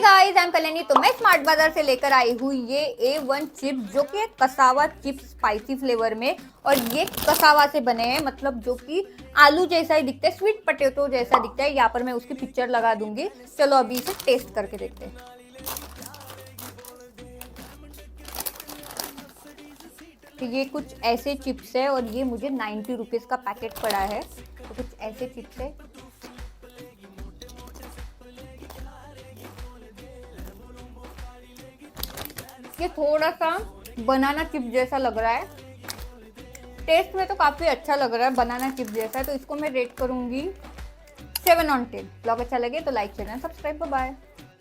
Guys, I am Kalyani. तो मैं smart बाजार से लेकर आई हूँ ये A1 चिप्स, जो कि एक कसावा चिप्स स्पाइसी फ्लेवर में, और ये कसावा से बने हैं, मतलब जो कि आलू जैसा ही दिखता है, स्वीट पोटैटो जैसा दिखता है। यहाँ पर मैं उसकी पिक्चर लगा दूंगी। चलो अभी इसे टेस्ट करके देखते हैं। तो ये कुछ ऐसे चिप्स है और ये मुझे 90 रुपीज़ का पैकेट पड़ा है। तो कुछ ऐसे चिप्स है। ये थोड़ा सा बनाना चिप जैसा लग रहा है। टेस्ट में तो काफ़ी अच्छा लग रहा है, बनाना चिप जैसा है। तो इसको मैं रेट करूंगी 7 on 10। ब्लॉग अच्छा लगे तो like share and subscribe. Bye.